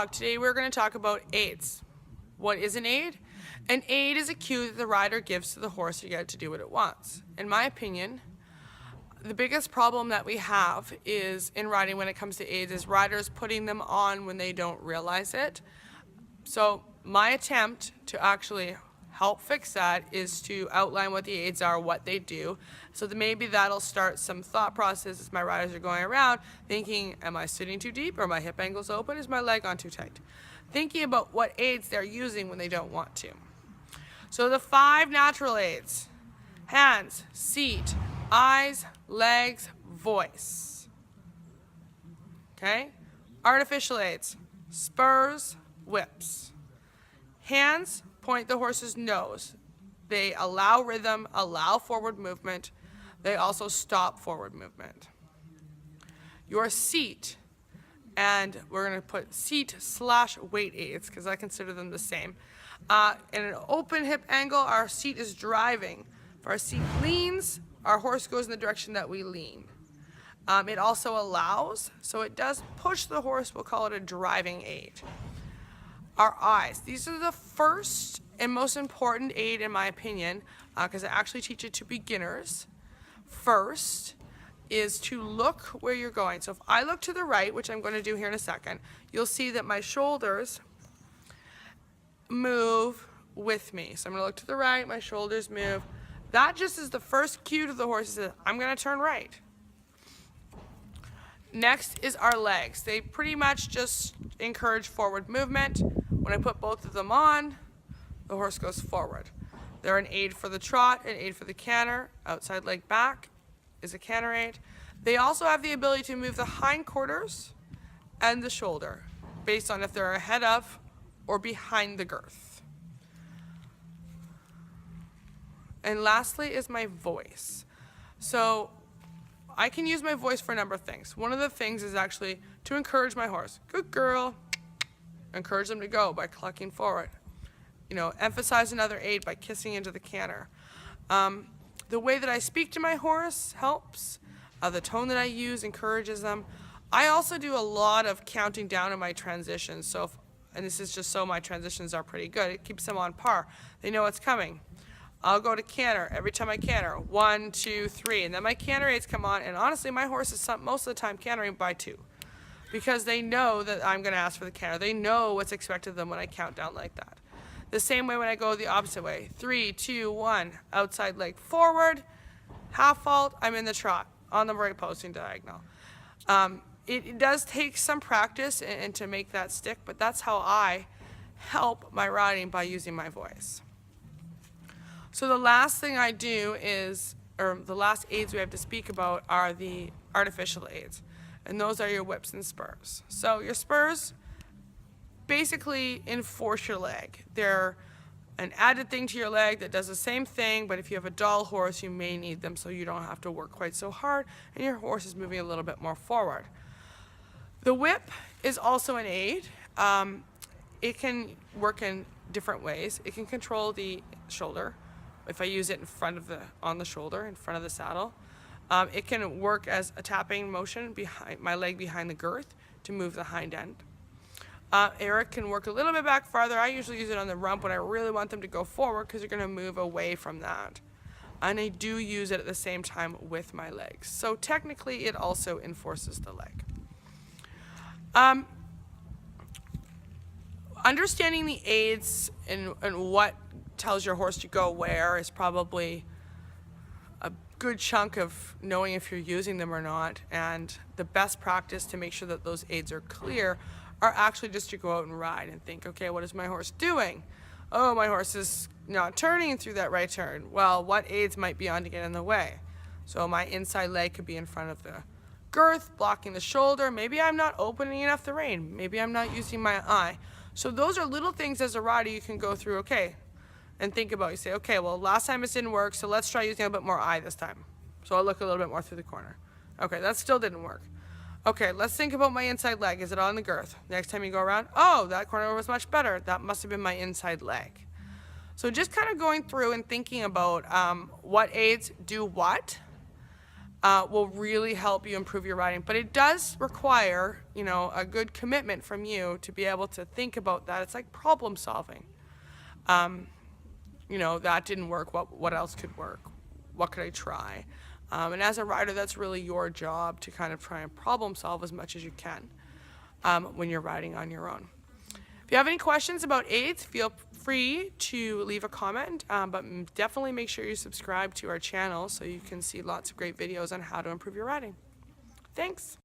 Dog. Today we're going to talk about aids. What is an aid? An aid is a cue that the rider gives to the horse to get it to do what it wants. In my opinion, the biggest problem that we have is in riding when it comes to aids is riders putting them on when they don't realize it. So my attempt to actually help fix that is to outline what the aids are, what they do, so that maybe that'll start some thought process as my riders are going around thinking, am I sitting too deep? Are my hip angles open? Is my leg on too tight? Thinking about what aids they're using when they don't want to. So the 5 natural aids: hands, seat, eyes, legs, voice. Okay? Artificial aids: spurs, whips. Hands point the horse's nose. They allow rhythm, allow forward movement. They also stop forward movement. Your seat, and we're going to put seat/weight aids because I consider them the same. In an open hip angle, our seat is driving. If our seat leans, our horse goes in the direction that we lean. It also allows, so it does push the horse. We'll call it a driving aid. Our eyes. These are the first and most important aid in my opinion, because I actually teach it to beginners. First is to look where you're going. So if I look to the right, which I'm going to do here in a second, you'll see that my shoulders move with me. So I'm going to look to the right, my shoulders move. That just is the first cue to the horse that I'm going to turn right. Next is our legs. They pretty much just encourage forward movement. When I put both of them on, the horse goes forward. They're an aid for the trot, an aid for the canter. Outside leg back is a canter aid. They also have the ability to move the hindquarters and the shoulder based on if they're ahead of or behind the girth. And lastly is my voice. So I can use my voice for a number of things. One of the things is actually to encourage my horse. Good girl. Encourage them to go by clucking forward. You know, emphasize another aid by kissing into the canter. The way that I speak to my horse helps. The tone that I use encourages them. I also do a lot of counting down in my transitions. So, and this is just so my transitions are pretty good. It keeps them on par. They know what's coming. I'll go to canter every time I canter. 1, 2, 3. And then my canter aids come on. And honestly, my horse is most of the time cantering by 2. Because they know that I'm going to ask for the canter. They know what's expected of them when I count down like that. The same way when I go the opposite way. 3, 2, 1. Outside leg forward. Half vault. I'm in the trot on the right posting diagonal. It does take some practice and to make that stick, but that's how I help my riding by using my voice. So the last thing I do is, or the last aids we have to speak about are the artificial aids. And those are your whips and spurs. So your spurs basically enforce your leg. They're an added thing to your leg that does the same thing, but if you have a dull horse, you may need them so you don't have to work quite so hard and your horse is moving a little bit more forward. The whip is also an aid. It can work in different ways. It can control the shoulder. If I use it in front of on the shoulder, in front of the saddle. It can work as a tapping motion behind my leg behind the girth to move the hind end. Eric can work a little bit back farther. I usually use it on the rump when I really want them to go forward because they're going to move away from that. And I do use it at the same time with my legs. So technically it also enforces the leg. Understanding the aids and what tells your horse to go where is probably a good chunk of knowing if you're using them or not. And the best practice to make sure that those aids are clear are actually just to go out and ride and think, okay, what is my horse doing? Oh, my horse is not turning through that right turn. Well, what aids might be on to get in the way? So my inside leg could be in front of the girth, blocking the shoulder. Maybe I'm not opening enough the rein. Maybe I'm not using my eye. So those are little things as a rider you can go through, okay, and think about. You say, okay, well, last time it didn't work, so let's try using a bit more eye this time. So I'll look a little bit more through the corner. Okay, that still didn't work. Okay, let's think about my inside leg. Is it on the girth? Next time you go around, oh, that corner was much better. That must have been my inside leg. So just kind of going through and thinking about what aids do what. will really help you improve your riding. But it does require, you know, a good commitment from you to be able to think about that. It's like problem solving. You know, that didn't work. What else could work? What could I try? And as a rider, that's really your job to kind of try and problem solve as much as you can when you're riding on your own. If you have any questions about aids, feel free to leave a comment, but definitely make sure you subscribe to our channel so you can see lots of great videos on how to improve your riding. Thanks.